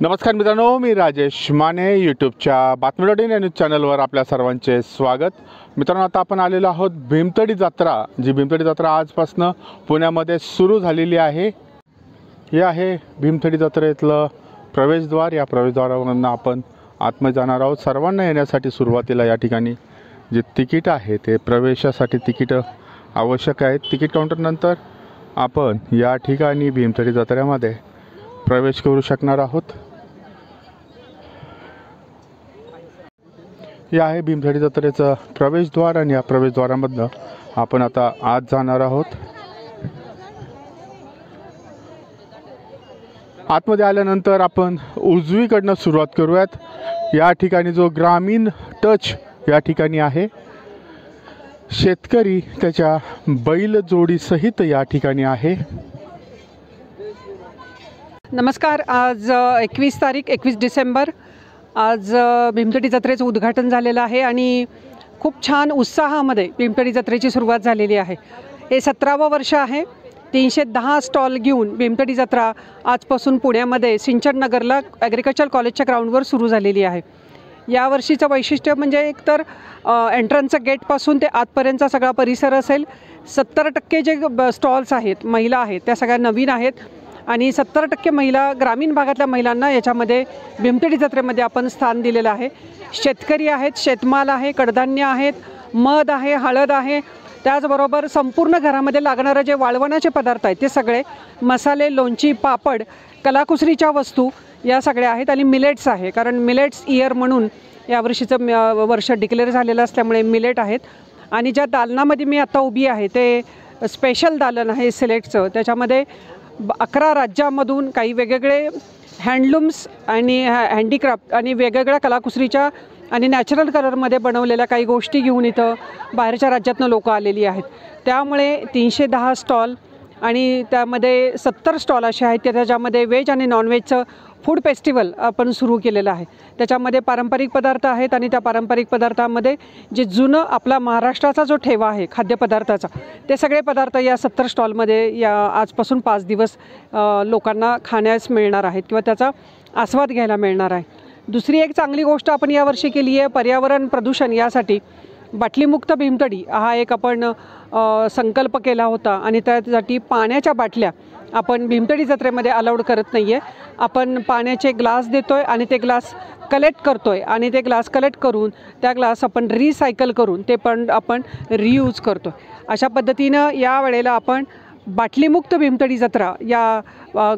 नमस्कार मित्रांनो, मी राजेश माने यूट्यूबच्या बातमी.इन या न्यूज चॅनलवर आपल्या सर्वांचे स्वागत। मित्रांनो, आता आपण आलेलो आहोत भीमथडी जत्रा। जी भीमथडी जत्रा आजपासून पुण्यामध्ये सुरू झालेली आहे। हे आहे भीमथडी जत्रेतलं प्रवेशद्वार। या प्रवेशद्वारावरून आपण आतमध्ये जाणार आहोत। सर्वांना येण्यासाठी सुरुवातीला या ठिकाणी जे तिकीट आहे ते प्रवेशासाठी तिकीट आवश्यक आहे। तिकीट काउंटरनंतर आपण या ठिकाणी भीमथडी जत्रेमध्ये प्रवेश करू शकणार आहोत। हे आहे भीमथडी जत्रेचं प्रवेशद्वार आणि या प्रवेशद्वारामधनं आपण आता आत जाणार आहोत। आतमध्ये आल्यानंतर आपण उजवीकडनं सुरुवात करूयात। या ठिकाणी जो ग्रामीण टच या ठिकाणी आहे, शेतकरी त्याच्या बैलजोडीसहित या ठिकाणी आहे। नमस्कार। आज 21 डिसेंबर आज भीमथडी जत्रेचं उद्घाटन झालेलं आहे आणि खूप छान उत्साहामध्ये भीमथडी जत्रेची सुरुवात झालेली आहे। हे 17वं वर्ष आहे। 310 स्टॉल घेऊन भीमथडी जत्रा आजपासून पुण्यामध्ये सिंचन नगरला ॲग्रिकल्चर कॉलेजच्या ग्राउंडवर सुरू झालेली आहे। या वर्षीचं वैशिष्ट्य म्हणजे एकतर एंट्रन्सचं गेटपासून ते आतपर्यंतचा सगळा परिसर असेल। 70% जे स्टॉल्स आहेत, महिला आहेत, त्या सगळ्या नवीन आहेत आणि 70% महिला ग्रामीण भागातल्या महिलांना याच्यामध्ये भीमथडी जत्रेमध्ये आपण स्थान दिलेलं आहे। शेतकरी आहेत, शेतमाल आहे, कडधान्य आहेत, मध आहे, हळद आहे, त्याचबरोबर संपूर्ण घरामध्ये लागणारे जे वाळवणाचे पदार्थ आहेत ते सगळे, मसाले, लोणची, पापड, कलाकुसरीच्या वस्तू या सगळ्या आहेत आणि मिलेट्स आहे। कारण मिलेट्स इयर म्हणून यावर्षीचं वर्ष डिक्लेअर झालेलं असल्यामुळे मिलेट आहेत। आणि ज्या दालनामध्ये मी आता उभी आहे ते स्पेशल दालन आहे सिलेक्टचं। त्याच्यामध्ये 11 राज्यामधून काही वेगवेगळे हँडलूम्स आणि हँडीक्राफ्ट आणि वेगवेगळ्या कलाकुसरीच्या आणि नॅचरल कलरमध्ये बनवलेल्या काही गोष्टी घेऊन इथं बाहेरच्या राज्यातनं लोक आलेली आहेत। त्यामुळे 310 स्टॉल आणि त्यामध्ये 70 स्टॉल असे आहेत की त्याच्यामध्ये व्हेज आणि नॉनव्हेजचं फूड फेस्टिवल आपण सुरू केलेलं आहे। त्याच्यामध्ये पारंपरिक पदार्थ आहेत आणि त्या पारंपरिक पदार्थामध्ये जे जुनं आपला महाराष्ट्राचा जो ठेवा आहे खाद्यपदार्थाचा, ते सगळे पदार्थ या 70 स्टॉलमध्ये या आजपासून 5 दिवस लोकांना खाण्यास मिळणार आहेत किंवा त्याचा आस्वाद घ्यायला मिळणार आहे। दुसरी एक चांगली गोष्ट आपण यावर्षी केली आहे, पर्यावरण प्रदूषण यासाठी बाटलीमुक्त भीमथडी हा एक आपण संकल्प केला होता आणि त्यासाठी पाण्याच्या बाटल्या आपण भीमथडी जत्रेमध्ये अलाउड करत नाही आहे। आपण पाण्याचे ग्लास देतो आहे आणि ते ग्लास कलेक्ट करतो आहे आणि ते ग्लास कलेक्ट करून त्या ग्लास आपण रिसायकल करून ते पण आपण रियूज करतो। अशा पद्धतीनं या वेळेला आपण बाटलीमुक्त भीमथडी जत्रा या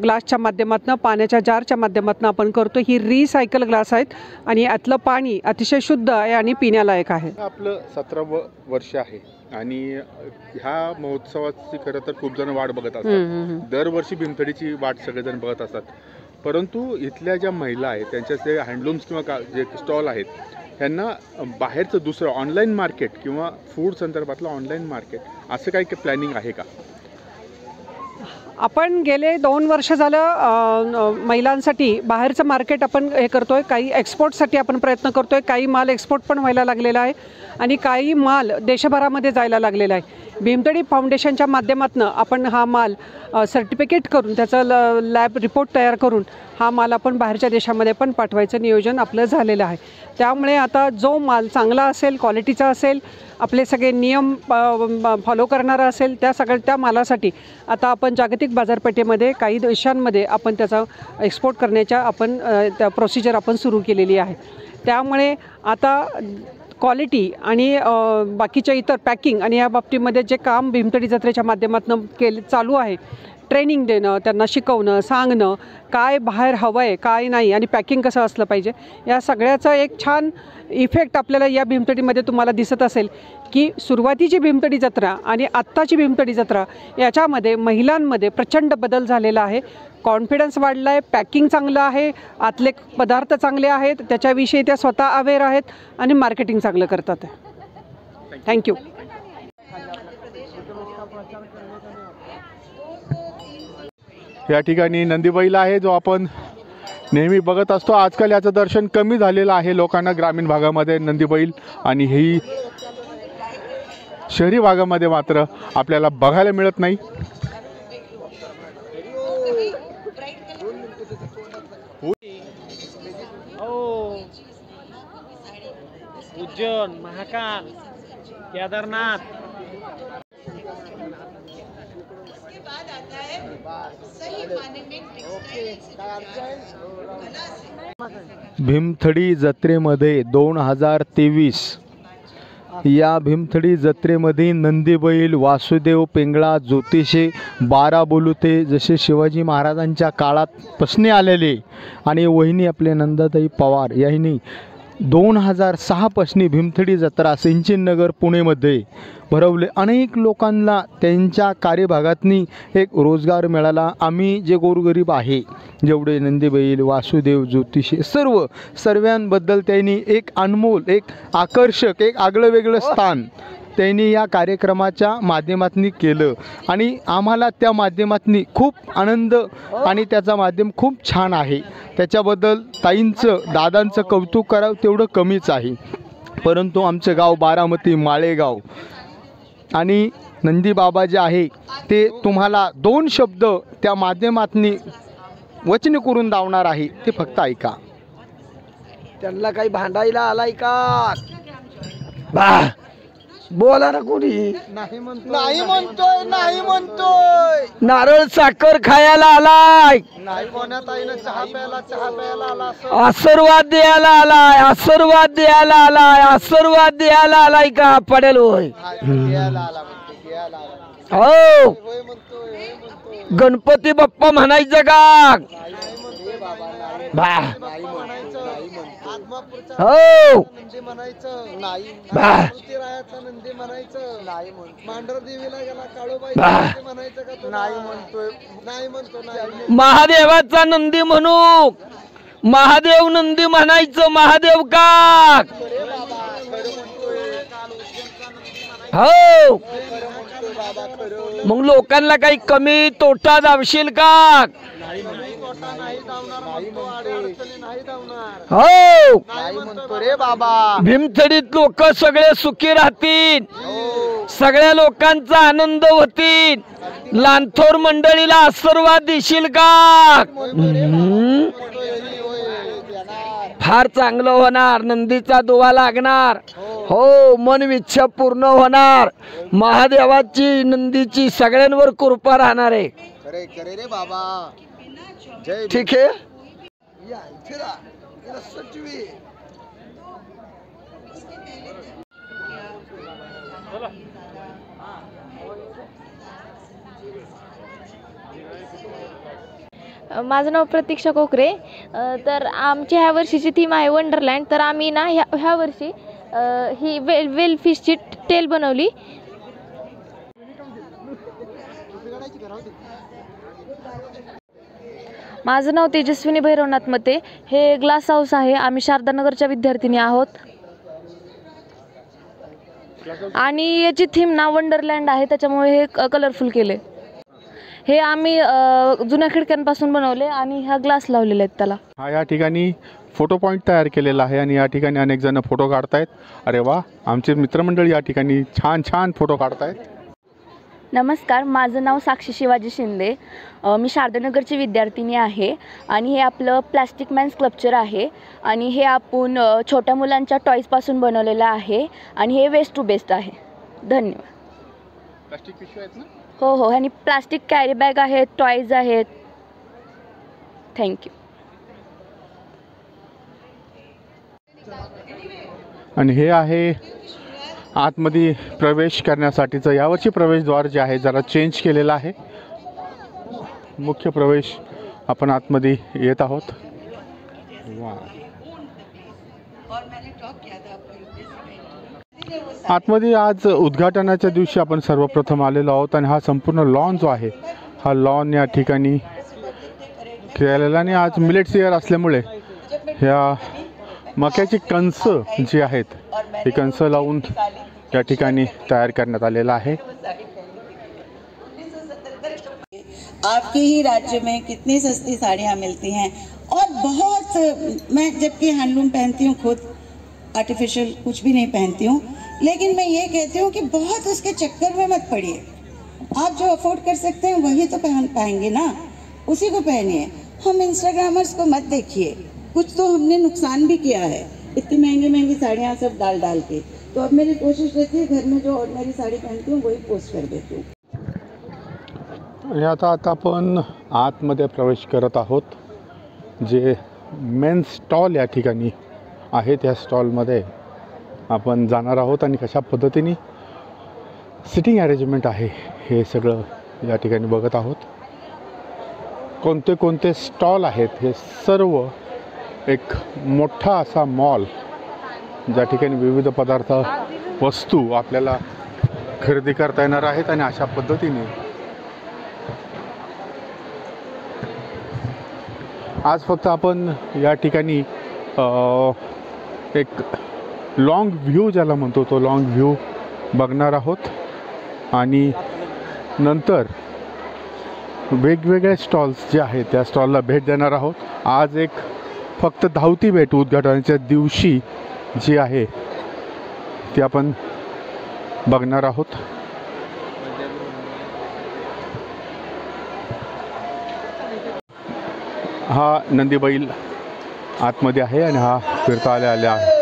ग्लासच्या माध्यमातून, पाण्याच्या जारच्या माध्यमातून आपण करतो। ही रिसायकल ग्लास आहेत आणि यातलं पाणी अतिशय शुद्ध आहे आणि पिण्यालायक आहे। आपलं 17वं वर्ष आहे आणि ह्या महोत्सवाची खरं तर खूप जण वाट बघत असतात। दरवर्षी भीमथडीची वाट सगळेजण बघत असतात, परंतु इथल्या ज्या महिला आहेत त्यांच्या जे हँडलूम्स किंवा जे स्टॉल आहेत त्यांना बाहेरचं दुसरं ऑनलाईन मार्केट किंवा फूड संदर्भातलं ऑनलाईन मार्केट असं काही प्लॅनिंग आहे का? आपण गेले 2 वर्ष झालं महिलांसाठी बाहेरचं मार्केट आपण हे करतो आहे। काही एक्सपोर्टसाठी आपण प्रयत्न करतो आहे। काही माल एक्सपोर्ट पण व्हायला लागलेला आहे आणि काही माल देशभरामध्ये जायला लागलेला आहे। भीमथडी फाउंडेशनच्या माध्यमातून आपण हा माल सर्टिफिकेट करून त्याचं लॅब रिपोर्ट तयार करून हा माल आपण बाहेरच्या देशामध्ये पण पाठवायचं नियोजन आपलं झालेलं आहे। त्यामुळे आता जो माल चांगला असेल, क्वालिटीचा असेल, आपले सगळे नियम फॉलो करणारा असेल, त्या मालासाठी आता आपण जागतिक बाजारपेठेमध्ये काही देशांमध्ये आपण त्याचा एक्सपोर्ट करण्याच्या आपण त्या प्रोसिजर आपण सुरू केलेली आहे। त्यामुळे आता क्वालिटी आणि बाकीच्या इतर पॅकिंग आणि या बाबतीमध्ये जे काम भीमथडी जत्रेच्या माध्यमातून चालू आहे, ट्रेनिंग देणं, त्यांना शिकवणं, सांगणं काय बाहेर हवं आहे काय नाही आणि पॅकिंग कसं असलं पाहिजे, या सगळ्याचा एक छान इफेक्ट आपल्याला या भीमथडीमध्ये तुम्हाला दिसत असेल की सुरुवातीची भीमथडी जत्रा आणि आत्ताची भीमथडी जत्रा याच्यामध्ये महिलांमध्ये प्रचंड बदल झालेला आहे। कॉन्फिडन्स वाढला आहे, पॅकिंग चांगलं आहे, आतले पदार्थ चांगले आहेत, त्याच्याविषयी त्या स्वतः अवेअर आहेत आणि मार्केटिंग चांगलं करतात। थँक्यू। या ठिकाणी नंदीबैल आहे जो आपण नेहमी बघत असतो। आजकाल याचं दर्शन कमी झालेलं आहे लोकांना ग्रामीण भागामध्ये नंदीबैल, आणि ही शहरी भागामध्ये मात्र आपल्याला बघायला मिळत नाही। उज्जैन, महाकाल, केदारनाथ। भीमथडी जत्रेमध्ये 2023 या भीमथडी जत्रेमध्ये नंदीबैल, वासुदेव, पेंगळा, ज्योतिषे, 12 बोलुते जसे शिवाजी महाराजांच्या काळात पसने आलेले आणि वहिनी आपले नंदाताई पवार यांनी 2006 पासनी भीमथडी जत्रा सिंचननगर पुणेमध्ये भरवले. अनेक लोकांना त्यांच्या कार्यभागातनी एक रोजगार मिळाला. आम्ही जे गोरगरीब आहे, जेवढे नंदीबैल, वासुदेव, ज्योतिषी सर्वांबद्दल त्यांनी एक अनमोल, एक आकर्षक, एक आगळं वेगळं स्थान त्यांनी या कार्यक्रमाच्या माध्यमातून केलं आणि आम्हाला त्या माध्यमातून खूप आनंद आणि त्याचा माध्यम खूप छान आहे. त्याच्याबद्दल ताईंचं, दादांचं कौतुक करावं तेवढं कमीच आहे. परंतु आमचं गाव बारामती माळेगाव आणि नंदीबाबा जे आहे ते तुम्हाला 2 शब्द त्या माध्यमातून वचन करून दावणार आहे, ते फक्त ऐका. त्यांना काही भांडायला आलाय का? बा बोला ना कोणी. नाही म्हणतोय. नारळ साखर खायला आलाय. नाही कोण्यात आईनं चहा प्यायला आला. आशीर्वाद द्यायला आलाय. आशीर्वाद द्यायला आलाय. आशीर्वाद द्यायला आलाय का? पडेल होय. हो गणपती बाप्पा म्हणायचं का? बा हो बा महादेवाचा नंदी म्हणू. महादेव नंदी म्हणायचं. महादेव का? हो मग लोकांना काही कमी तोटा दावशील का? हो रे बाबा. भीमथडीत लोक सगळे सुखी राहतील. सगळ्या लोकांचा आनंद होतील. लांथोर मंडळीला आशीर्वाद देशील का? फार चांगलं होणार. नंदीचा दुवा लागणार. हो मन इच्छा पूर्ण होणार. महादेवाची नंदीची सगळ्यांवर कृपा राहणार आहे. रे बाबा. ठीक आहे. माझं नाव प्रतीक्षा कोकरे. तर आमची ह्या वर्षीची थीम आहे वंडरलँड. तर आम्ही ना ह्या वर्षी ही वेल फिशची टेल बनवली. माझं नाव तेजस्विनी भैरवनाथ मते. हे ग्लास हाऊस आहे. आम्ही शारदानगरच्या विद्यार्थिनी आहोत आणि याची थीम ना वंडरलँड आहे, त्याच्यामुळे हे कलरफुल केले. हे आम्ही जुन्या खिडक्यांपासून बनवले आणि हा ग्लास लावलेले आहेत त्याला. हा या ठिकाणी फोटो पॉईंट तयार केलेला आहे आणि या ठिकाणी अनेक जण फोटो काढतायत. अरे वा, आमचे मित्रमंडळी या ठिकाणी छान छान फोटो काढतायत. नमस्कार, माझं नाव साक्षी शिवाजी शिंदे. मी शारदानगरची विद्यार्थिनी आहे आणि हे आपलं प्लॅस्टिक मॅन स्कल्पचर आहे आणि हे आपण छोट्या मुलांच्या टॉईजपासून बनवलेलं आहे आणि हे वेस्ट टू बेस्ट आहे. धन्यवाद. प्लास्टिक पिशव्या आहेत ना? हो हो, आणि प्लास्टिक कॅरी बॅग आहेत, टॉईज आहेत. थँक्यू. आणि हे आहे आतमध्ये प्रवेश करण्यासाठीचं. यावर्षी प्रवेशद्वार जे आहे जरा चेंज केलेलं आहे. मुख्य प्रवेश आपण आतमध्ये येत आहोत. वा, आतमध्ये आज उद्घाटनाच्या दिवशी आपण सर्वप्रथम आलेलो आहोत आणि हा संपूर्ण लॉन जो आहे, हा लॉन या ठिकाणी केलेला आणि आज मिलेट्स इयर असल्यामुळे ह्या मक्याची कणस जी आहेत ही कणस लावून या ठिकाणी तयार करण्यात आलेला आहे. आपके ही राज्य में कितनी सस्ती साड़ियाँ मिलती हैं और बहुत, मैं जबकि हैंडलूम पहनती हूँ खुद, आर्टिफिशियल कुछ भी नहीं पहनती हूँ, लेकिन मैं ये कहती हूँ कि बहुत उसके चक्कर में मत पड़िए. आप जो अफोर्ड कर सकते हैं वही तो पहन पाएंगे ना, उसी को पहनिए. हम इंस्टाग्रामर्स को मत देखिए, कुछ तो हमने नुकसान भी किया है. इतनी महंगी महंगी साड़ियाँ सब डाल डाल के। तो अब मेरी कोशिश रहती है घर में जो ऑर्डिनरी साड़ी पहनती हूँ वही पोस्ट कर देती हूँ। आणि आता आपण आतमध्ये प्रवेश करत आहोत। जे मेन स्टॉल या ठिकाणी आहे त्या स्टॉलमध्ये आपण जाणार आहोत आणि कशा पद्धतीने सिटिंग अरेंजमेंट आहे हे सगळं या ठिकाणी बघत आहोत। कोणते कोणते स्टॉल आहेत हे सर्व एक मोठा असा मॉल ज्या ठिकाणी विविध पदार्थ वस्तू आपल्याला खरेदी करता येणार आहेत आणि अशा पद्धतीने आज फक्त आपण या ठिकाणी एक लॉंग व्ह्यू ज्याला म्हणतो तो लॉंग व्ह्यू बघणार आहोत आणि नंतर वेगवेगळे स्टॉल्स जे आहेत त्या स्टॉलला भेट देणार आहोत। आज एक फक्त धावती भेट उद्घाटनाच्या दिवशी जी आहे ती आपण बघणार आहोत। हा नंदी बैल आतमध्ये आहे आणि हा फिरता आल्या आहे।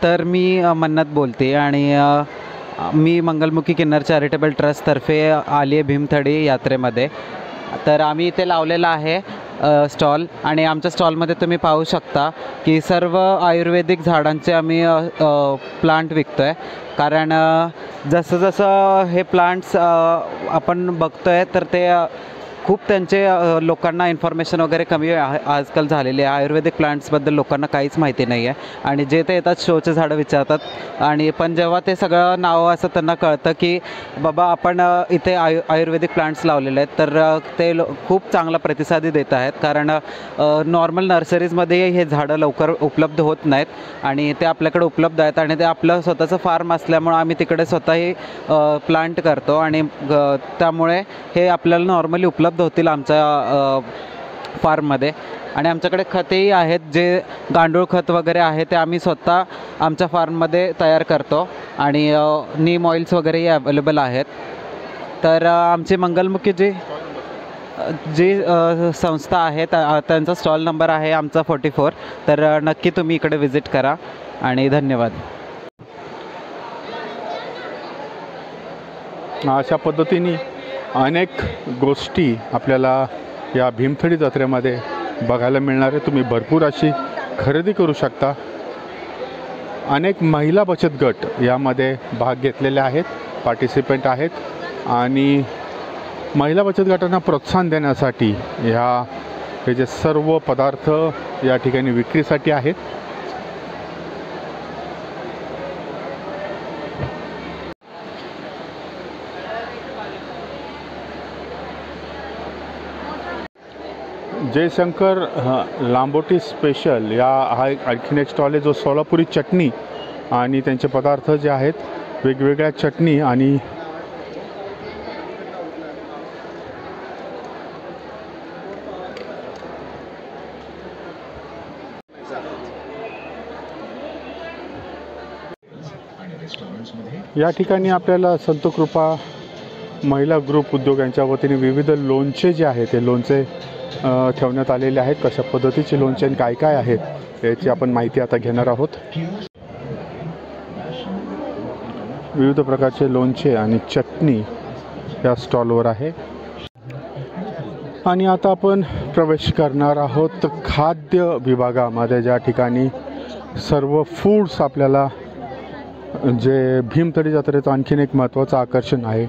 तर मी मन्नत बोलते आणि मी मंगलमुखी किन्नर चॅरिटेबल ट्रस्टतर्फे आली आहे भीमथडी यात्रेमध्ये। तर आम्ही इथे लावलेला आहे स्टॉल आणि आमच्या स्टॉलमध्ये तुम्ही पाहू शकता की सर्व आयुर्वेदिक झाडांचे आम्ही प्लांट विकतो आहे। कारण जसं जसं हे प्लांट्स आपण बघतो आहे तर ते खूप त्यांचे लोकांना इन्फॉर्मेशन वगैरे कमी आजकाल झालेली आहे। आयुर्वेदिक प्लांट्सबद्दल लोकांना काहीच माहिती नाही आहे आणि जे ते येतात शोचे झाडं विचारतात आणि पण जेव्हा ते सगळं नाव असं त्यांना कळतं की बाबा आपण इथे आयुर्वेदिक प्लांट्स लावलेले आहेत तर ते खूप चांगला प्रतिसाद देत आहेत। कारण नॉर्मल नर्सरीजमध्ये हे झाडं लवकर उपलब्ध होत नाहीत आणि ते आपल्याकडे उपलब्ध आहेत आणि ते आपलं स्वतःचं फार्म असल्यामुळं आम्ही तिकडे स्वतःही प्लांट करतो आणि त्यामुळे हे आपल्याला नॉर्मली उपलब्ध होतील आमच्या फार्ममध्ये। आणि आमच्याकडे खतेही आहेत जे गांडूळ खत वगैरे आहे ते आम्ही स्वतः आमच्या फार्ममध्ये तयार करतो आणि नीम ऑइल्स वगैरेही अवेलेबल आहेत। तर आमची मंगलमुखी जी संस्था आहे त्यांचा स्टॉल नंबर आहे आमचा 44। तर नक्की तुम्ही इकडे व्हिजिट करा आणि धन्यवाद। अशा पद्धतीने अनेक गोष्टी आपल्याला या भीमथडी जत्रेमध्ये बघायला मिळणार आहे। तुम्ही भरपूर अशी खरेदी करू शकता। अनेक महिला बचत गट यामध्ये भाग घेतलेले आहेत, पार्टिसिपेंट आहेत आणि महिला बचत गटांना प्रोत्साहन देण्यासाठी हे जे सर्व पदार्थ या ठिकाणी विक्रीसाठी आहेत। जयशंकर लांबोटी स्पेशल हा आणखीन एक स्टॉल आहे जो सोलापुरी चटणी आणि त्यांचे पदार्थ जे आहेत वेगवेगळ्या चटणी आणि या ठिकाणी आपल्याला संतकृपा महिला ग्रुप उद्योग यांच्या वतीने विविध लोणचे जे आहेत ते लोणचे ठेवण्यात आलेले आहेत। कशा पद्धतीचे लोणचे आणि काय काय आहेत याची आपण माहिती आता घेणार आहोत। विविध प्रकारचे लोणचे आणि चटणी या स्टॉलवर आहे आणि आता आपण प्रवेश करणार आहोत खाद्य विभागामध्ये ज्या ठिकाणी सर्व फूड्स आपल्याला जे भीमथडी जत्रेचं आणखीन एक महत्त्वाचं आकर्षण आहे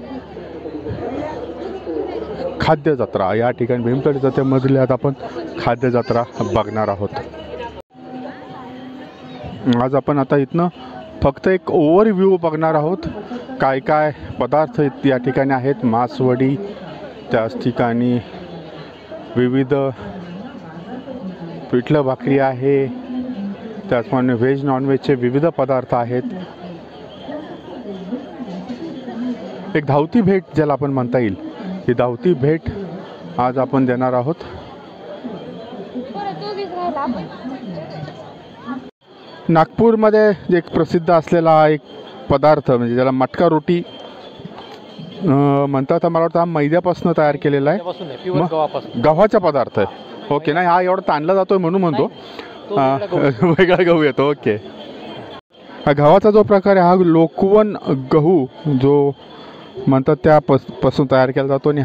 खाद्य जत्रा। या ठिकाणी भीमथडी जत्रेमधले आता आपण खाद्य जत्रा बघणार आहोत। आज आपण आता इथनं फक्त एक ओव्हरव्ह्यू बघणार आहोत काय काय पदार्थ या ठिकाणी आहेत। मासवडी, त्याच ठिकाणी विविध पिठलं भाकरी आहे, त्याचप्रमाणे व्हेज नॉनव्हेजचे विविध पदार्थ आहेत। एक धावती भेट ज्याला आपण म्हणता येईल ही धावती भेट आज आपण देणार आहोत। नागपूरमध्ये एक प्रसिद्ध असलेला एक पदार्थ म्हणजे ज्याला मटका रोटी म्हणतात मला वाटतं हा मैद्यापासून तयार केलेला आहे, त्यापासून नाही, प्युअर मग? गव्हापासून. गव्हाचा पदार्थ आहे. ओके, नाही हा एवढा ताणला जातोय म्हणून म्हणतो. तो वेगळा गहू. वेगळा गहू येतो. ओके, हा गव्हाचा जो प्रकार आहे हा लोकवन गहू जो म्हणतात त्यापासून तयार केला जातो. आणि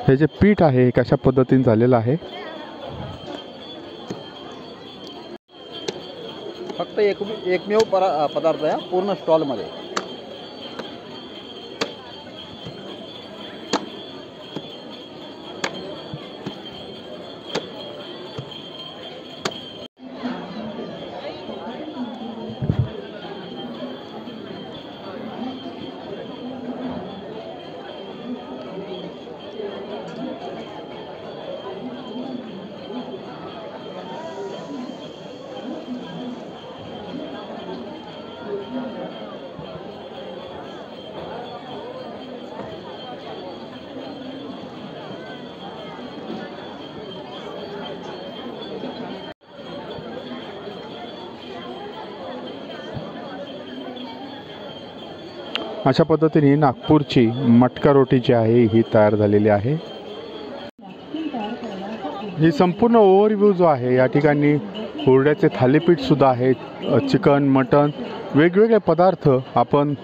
हे जे पीठ आहे कशा पद्धतीने झालेलं आहे. फक्त एकमेव पदार्थ आहे पूर्ण स्टॉलमध्ये. अशा पद्धतीने नागपूरची मटका रोटी जी आहे ही तयार झालेली आहे. ही संपूर्ण ओव्हरव्ह्यू जो आहे या ठिकाणी हुरड्याचे थालीपीठसुद्धा आहेत, चिकन मटन वेगवेगळे पदार्थ आपण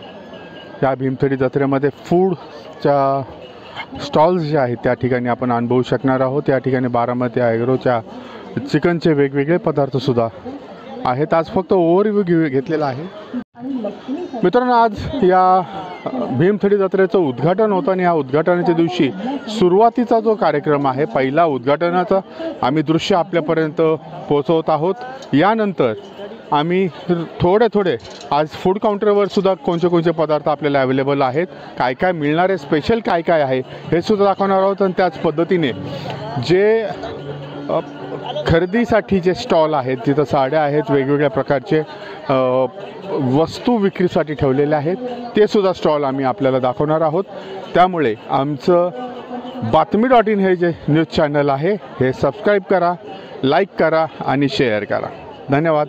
या भीमथडी जत्रेमध्ये फूडच्या स्टॉल्स जे आहेत त्या ठिकाणी आपण अनुभवू शकणार आहोत. या ठिकाणी बारामती ॲग्रोच्या चिकनचे वेगवेगळे पदार्थसुद्धा आहेत. आज फक्त ओव्हरव्ह्यू घेतलेला आहे. मित्रांनो, आज या भीमथडी जत्रेचं उद्घाटन होतं आणि या उद्घाटनाच्या दिवशी सुरुवातीचा जो कार्यक्रम आहे पहिला उद्घाटनाचा आम्ही दृश्य आपल्यापर्यंत पोहोचवत आहोत. यानंतर आम्ही थोडे आज फूड काउंटरवर सुद्धा कोणते पदार्थ आपल्याला अवेलेबल आहेत, काय काय मिळणारे स्पेशल काय काय आहे हे सुद्धा दाखवणार आहोत. आणि त्याच पद्धतीने जे खरेदीसाठी जे स्टॉल आहेत तिथं साड्या आहेत, वेगवेगळ्या प्रकारचे वस्तू विक्रीसाठी ठेवलेले आहेत ते सुद्धा स्टॉल आम्ही आपल्याला दाखवणार आहोत. त्यामुळे आमचं बातमी.in हे जे न्यूज चॅनल आहे हे सबस्क्राईब करा, लाईक करा आणि शेअर करा. धन्यवाद.